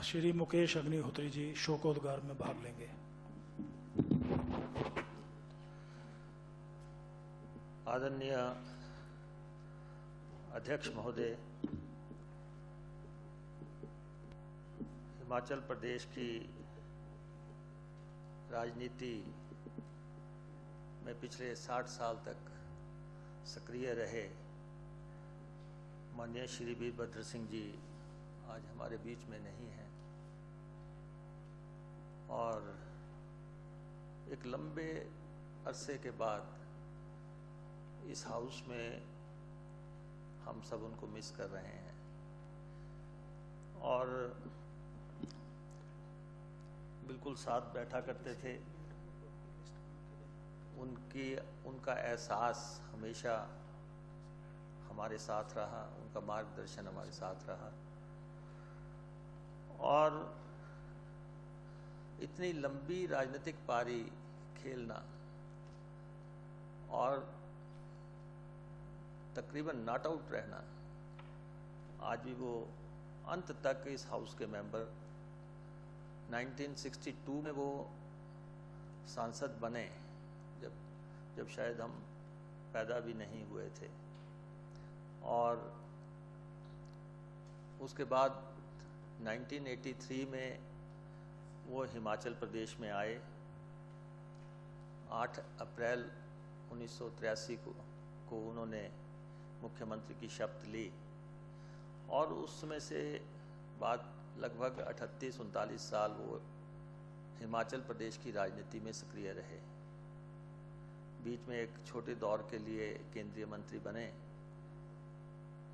श्री मुकेश अग्निहोत्री जी शोकोद्गार में भाग लेंगे। आदरणीय अध्यक्ष महोदय, हिमाचल प्रदेश की राजनीति में पिछले 60 साल तक सक्रिय रहे माननीय श्री वीरभद्र सिंह जी आज हमारे बीच में नहीं हैं और एक लंबे अरसे के बाद इस हाउस में हम सब उनको मिस कर रहे हैं और बिल्कुल साथ बैठा करते थे। उनका एहसास हमेशा हमारे साथ रहा, उनका मार्गदर्शन हमारे साथ रहा और इतनी लंबी राजनीतिक पारी खेलना और तकरीबन नॉट आउट रहना, आज भी वो अंत तक इस हाउस के मेंबर, 1962 में वो सांसद बने जब शायद हम पैदा भी नहीं हुए थे और उसके बाद 1983 में वो हिमाचल प्रदेश में आए। 8 अप्रैल 1983 को उन्होंने मुख्यमंत्री की शपथ ली और उस समय से बाद लगभग 38-39 साल वो हिमाचल प्रदेश की राजनीति में सक्रिय रहे। बीच में एक छोटे दौर के लिए केंद्रीय मंत्री बने,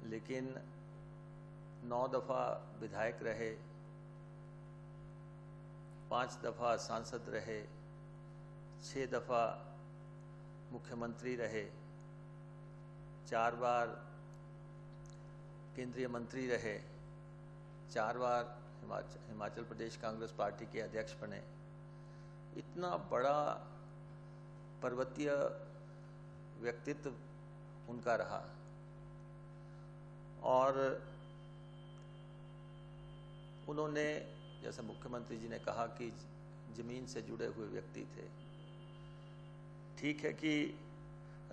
लेकिन 9 दफ़ा विधायक रहे, 5 दफ़ा सांसद रहे, 6 दफ़ा मुख्यमंत्री रहे, 4 बार केंद्रीय मंत्री रहे, 4 बार हिमाचल प्रदेश कांग्रेस पार्टी के अध्यक्ष बने। इतना बड़ा पर्वतीय व्यक्तित्व उनका रहा और उन्होंने, जैसे मुख्यमंत्री जी ने कहा कि जमीन से जुड़े हुए व्यक्ति थे। ठीक है कि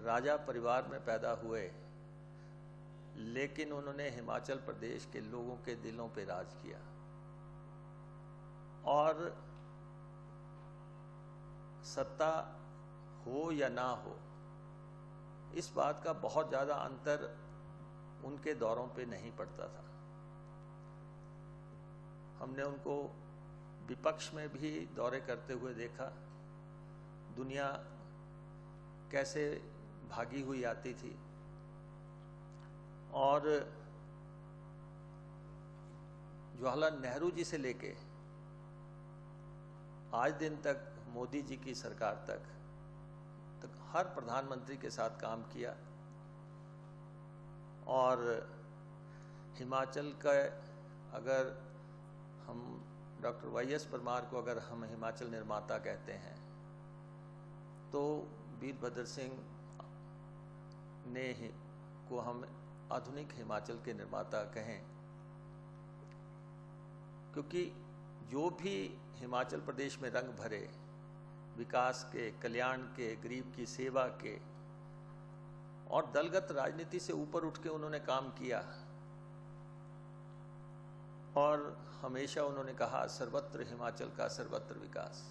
राजा परिवार में पैदा हुए, लेकिन उन्होंने हिमाचल प्रदेश के लोगों के दिलों पे राज किया और सत्ता हो या ना हो, इस बात का बहुत ज़्यादा अंतर उनके दौरों पे नहीं पड़ता था। हमने उनको विपक्ष में भी दौरे करते हुए देखा। दुनिया कैसे भागी हुई आती थी और जवाहरलाल नेहरू जी से लेके आज दिन तक मोदी जी की सरकार तक हर प्रधानमंत्री के साथ काम किया और हिमाचल का, अगर हम डॉक्टर वाई.एस. परमार को अगर हम हिमाचल निर्माता कहते हैं तो वीरभद्र सिंह ने को हम आधुनिक हिमाचल के निर्माता कहें, क्योंकि जो भी हिमाचल प्रदेश में रंग भरे, विकास के, कल्याण के, गरीब की सेवा के और दलगत राजनीति से ऊपर उठ के उन्होंने काम किया और हमेशा उन्होंने कहा सर्वत्र हिमाचल का सर्वत्र विकास।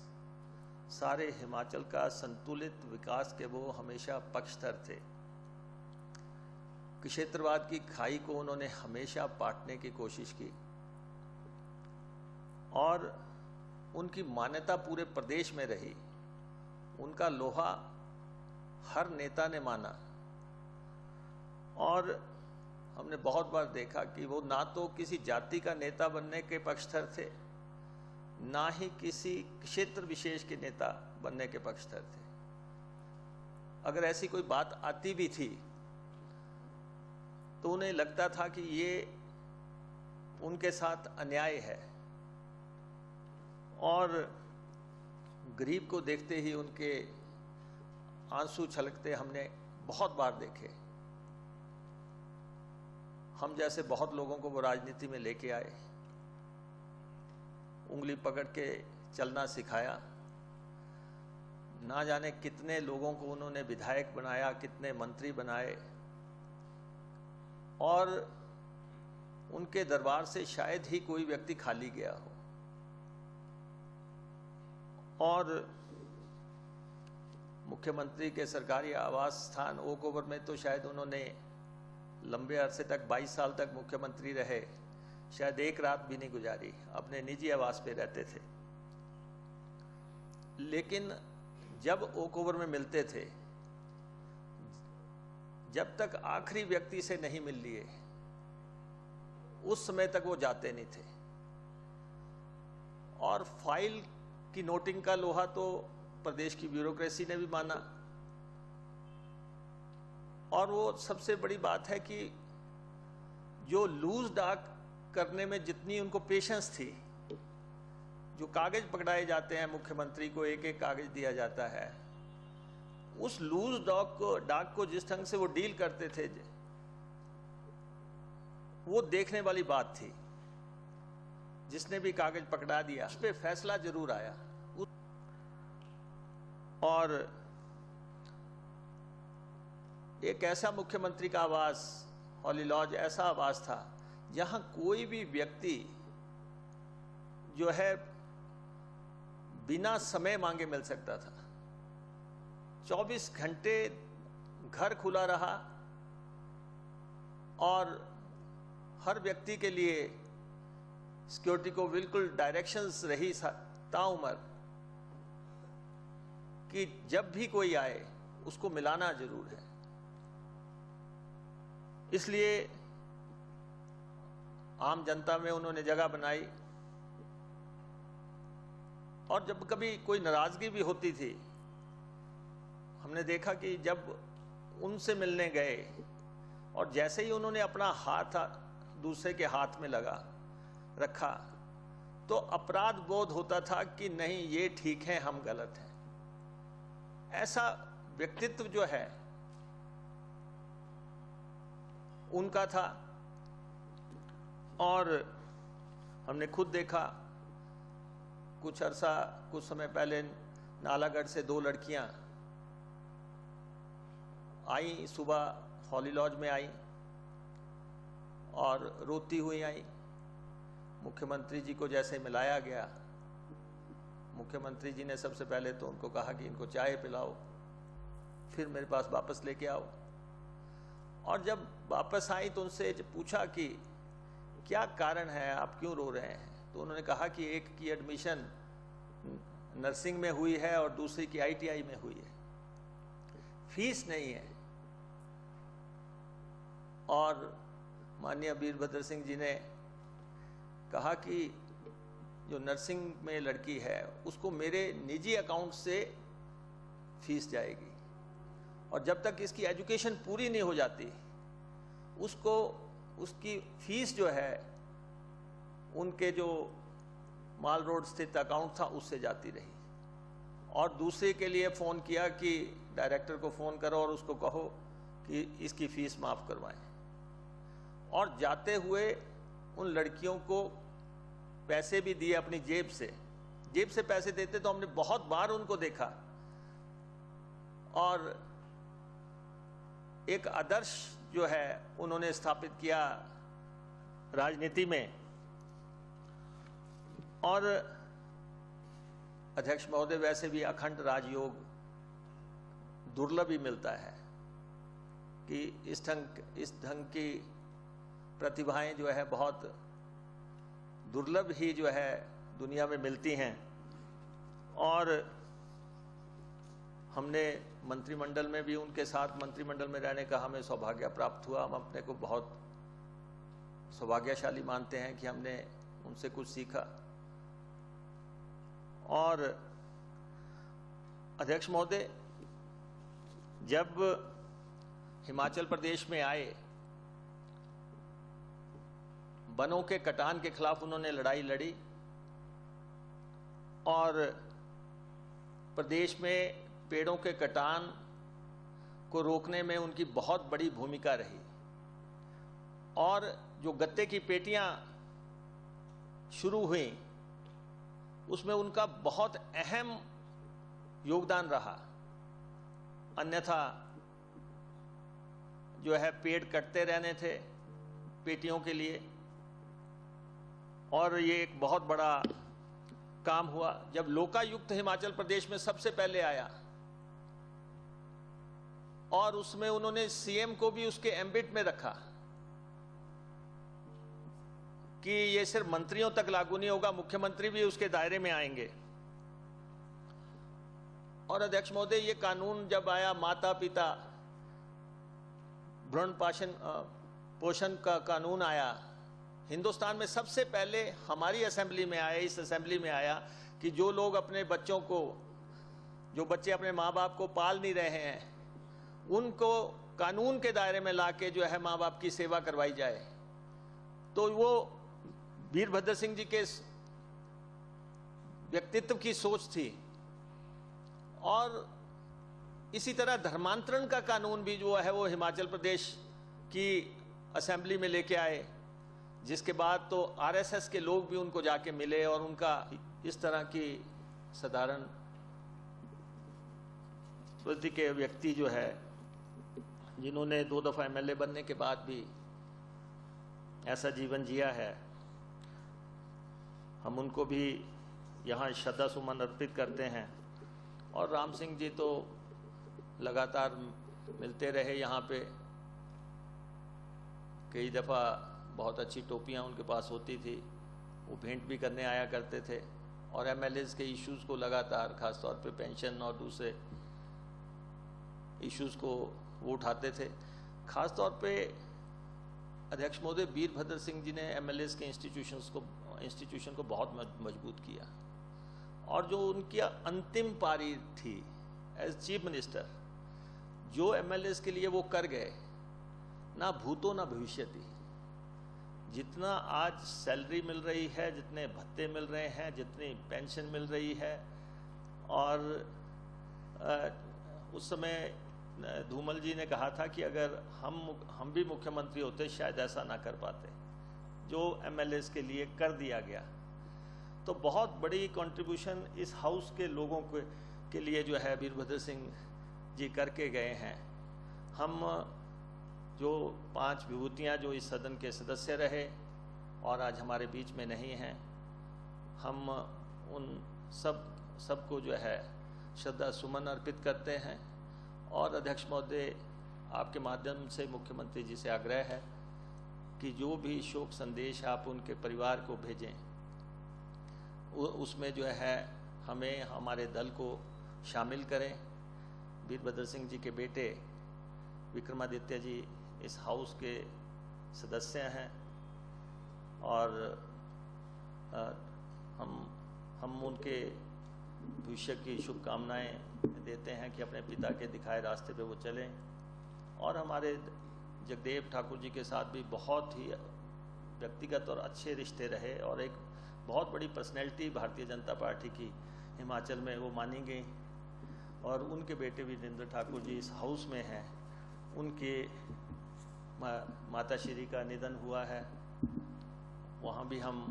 सारे हिमाचल का संतुलित विकास के वो हमेशा पक्षधर थे। क्षेत्रवाद की खाई को उन्होंने हमेशा पाटने की कोशिश की और उनकी मान्यता पूरे प्रदेश में रही। उनका लोहा हर नेता ने माना और हमने बहुत बार देखा कि वो ना तो किसी जाति का नेता बनने के पक्षधर थे, ना ही किसी क्षेत्र विशेष के नेता बनने के पक्षधर थे। अगर ऐसी कोई बात आती भी थी तो उन्हें लगता था कि ये उनके साथ अन्याय है और गरीब को देखते ही उनके आंसू छलकते हमने बहुत बार देखे। हम जैसे बहुत लोगों को वो राजनीति में लेके आए उंगली पकड़ के चलना सिखाया। ना जाने कितने लोगों को उन्होंने विधायक बनाया, कितने मंत्री बनाए, और उनके दरबार से शायद ही कोई व्यक्ति खाली गया हो। और मुख्यमंत्री के सरकारी आवास स्थान ओक ओवर में तो शायद उन्होंने लंबे अरसे तक 22 साल तक मुख्यमंत्री रहे, शायद एक रात भी नहीं गुजारी, अपने निजी आवास पे रहते थे। लेकिन जब ओक ओवर में मिलते थे, जब तक आखिरी व्यक्ति से नहीं मिल लिए उस समय तक वो जाते नहीं थे। और फाइल की नोटिंग का लोहा तो प्रदेश की ब्यूरोक्रेसी ने भी माना। और वो सबसे बड़ी बात है कि जो लूज डाक करने में जितनी उनको पेशेंस थी, जो कागज पकड़ाए जाते हैं, मुख्यमंत्री को एक एक कागज दिया जाता है, उस लूज डाक को जिस ढंग से वो डील करते थे, वो देखने वाली बात थी। जिसने भी कागज पकड़ा दिया उस पे फैसला जरूर आया। और एक ऐसा मुख्यमंत्री का आवास, हॉली लॉज ऐसा आवास था जहां कोई भी व्यक्ति जो है बिना समय मांगे मिल सकता था। 24 घंटे घर खुला रहा और हर व्यक्ति के लिए सिक्योरिटी को बिल्कुल डायरेक्शंस रही ताउमर कि जब भी कोई आए उसको मिलाना जरूर है। इसलिए आम जनता में उन्होंने जगह बनाई। और जब कभी कोई नाराजगी भी होती थी, हमने देखा कि जब उनसे मिलने गए और जैसे ही उन्होंने अपना हाथ दूसरे के हाथ में रखा, तो अपराध बोध होता था कि नहीं, ये ठीक है, हम गलत हैं। ऐसा व्यक्तित्व जो है उनका था। और हमने खुद देखा, कुछ समय पहले नालागढ़ से 2 लड़कियां आई, सुबह हॉली लॉज में आई और रोती हुई आई। मुख्यमंत्री जी को जैसे मिलाया गया, मुख्यमंत्री जी ने सबसे पहले तो उनको कहा कि इनको चाय पिलाओ, फिर मेरे पास वापस लेके आओ। और जब वापस आई तो उनसे पूछा कि क्या कारण है, आप क्यों रो रहे हैं? तो उन्होंने कहा कि एक की एडमिशन नर्सिंग में हुई है और दूसरी की ITI में हुई है, फीस नहीं है। और माननीय वीरभद्र सिंह जी ने कहा कि जो नर्सिंग में लड़की है उसको मेरे निजी अकाउंट से फीस जाएगी, और जब तक इसकी एजुकेशन पूरी नहीं हो जाती उसको उसकी फीस जो है उनके जो माल रोड स्थित अकाउंट था उससे जाती रही। और दूसरे के लिए फ़ोन किया कि डायरेक्टर को फ़ोन करो और उसको कहो कि इसकी फ़ीस माफ़ करवाएं। और जाते हुए उन लड़कियों को पैसे भी दिए अपनी जेब से पैसे देते तो हमने बहुत बार उनको देखा। और एक आदर्श जो है उन्होंने स्थापित किया राजनीति में। और अध्यक्ष महोदय, वैसे भी अखंड राजयोग दुर्लभ ही मिलता है कि इस ढंग की प्रतिभाएं जो है बहुत दुर्लभ ही जो है दुनिया में मिलती हैं। और हमने मंत्रिमंडल में भी उनके साथ मंत्रिमंडल में रहने का हमें सौभाग्य प्राप्त हुआ। हम अपने को बहुत सौभाग्यशाली मानते हैं कि हमने उनसे कुछ सीखा। और अध्यक्ष महोदय जब हिमाचल प्रदेश में आए, वनों के कटान के खिलाफ उन्होंने लड़ाई लड़ी और प्रदेश में पेड़ों के कटान को रोकने में उनकी बहुत बड़ी भूमिका रही। और जो गत्ते की पेटियां शुरू हुई उसमें उनका बहुत अहम योगदान रहा। अन्यथा जो है पेड़ कटते रहने थे पेटियों के लिए, और ये एक बहुत बड़ा काम हुआ जब लोकायुक्त हिमाचल प्रदेश में सबसे पहले आया, और उसमें उन्होंने सीएम को भी उसके एम्बिट में रखा कि ये सिर्फ मंत्रियों तक लागू नहीं होगा, मुख्यमंत्री भी उसके दायरे में आएंगे। और अध्यक्ष महोदय, ये कानून जब आया, माता पिता भ्रूण पोषण का कानून आया, हिंदुस्तान में सबसे पहले हमारी असेंबली में आया, इस असेंबली में आया कि जो लोग अपने बच्चों को, जो बच्चे अपने माँ बाप को पाल नहीं रहे हैं, उनको कानून के दायरे में लाके जो है माँ बाप की सेवा करवाई जाए। तो वो वीरभद्र सिंह जी के व्यक्तित्व की सोच थी। और इसी तरह धर्मांतरण का कानून भी जो है वो हिमाचल प्रदेश की असेंबली में लेके आए, जिसके बाद तो आरएसएस के लोग भी उनको जाके मिले और उनका इस तरह की साधारण प्रवृत्ति के व्यक्ति जो है, जिन्होंने 2 दफा एमएलए बनने के बाद भी ऐसा जीवन जिया है, हम उनको भी यहाँ श्रद्धा सुमन अर्पित करते हैं। और राम सिंह जी तो लगातार मिलते रहे यहाँ पे, कई दफ़ा बहुत अच्छी टोपियाँ उनके पास होती थी, वो भेंट भी करने आया करते थे, और एमएलएज के इश्यूज़ को लगातार, खासतौर पे पेंशन और दूसरे इश्यूज़ को वो उठाते थे। खासतौर पे अध्यक्ष महोदय, वीरभद्र सिंह जी ने एमएलएज के इंस्टीट्यूशन को बहुत मजबूत किया, और जो उनकी अंतिम पारी थी एज चीफ मिनिस्टर, जो एमएलएज के लिए वो कर गए, ना भूतो ना भविष्यति। जितना आज सैलरी मिल रही है, जितने भत्ते मिल रहे हैं, जितनी पेंशन मिल रही है, और उस समय धूमल जी ने कहा था कि अगर हम भी मुख्यमंत्री होते शायद ऐसा ना कर पाते, जो एमएलएज के लिए कर दिया गया। तो बहुत बड़ी कंट्रीब्यूशन इस हाउस के लोगों के लिए जो है वीरभद्र सिंह जी करके गए हैं। हम जो 5 विभूतियाँ जो इस सदन के सदस्य रहे और आज हमारे बीच में नहीं हैं, हम उन सबको जो है श्रद्धा सुमन अर्पित करते हैं। और अध्यक्ष महोदय, आपके माध्यम से मुख्यमंत्री जी से आग्रह है कि जो भी शोक संदेश आप उनके परिवार को भेजें, उसमें जो है हमें, हमारे दल को शामिल करें। वीरभद्र सिंह जी के बेटे विक्रमादित्य जी इस हाउस के सदस्य हैं, और हम उनके भविष्य की शुभकामनाएं देते हैं कि अपने पिता के दिखाए रास्ते पे वो चलें। और हमारे जगदेव ठाकुर जी के साथ भी बहुत ही व्यक्तिगत और अच्छे रिश्ते रहे, और एक बहुत बड़ी पर्सनैलिटी भारतीय जनता पार्टी की हिमाचल में वो मानी गई। और उनके बेटे वीरेंद्र ठाकुर जी इस हाउस में हैं, उनके माता श्री का निधन हुआ है, वहाँ भी हम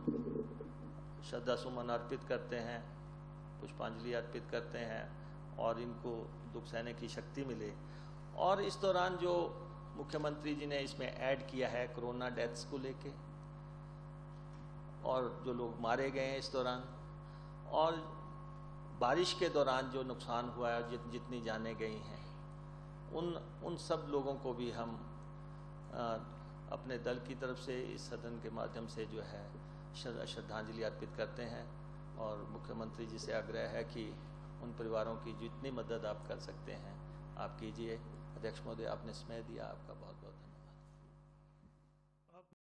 श्रद्धा सुमन अर्पित करते हैं, पुष्पांजलि अर्पित करते हैं, और इनको दुख सहने की शक्ति मिले। और इस दौरान जो मुख्यमंत्री जी ने इसमें ऐड किया है कोरोना डेथ्स को लेके, और जो लोग मारे गए हैं इस दौरान, और बारिश के दौरान जो नुकसान हुआ है, जितनी जानें गई हैं, उन सब लोगों को भी हम अपने दल की तरफ से इस सदन के माध्यम से जो है श्रद्धांजलि अर्पित करते हैं। और मुख्यमंत्री जी से आग्रह है कि उन परिवारों की जितनी मदद आप कर सकते हैं आप कीजिए। अध्यक्ष महोदय, आपने समय दिया, आपका बहुत बहुत धन्यवाद।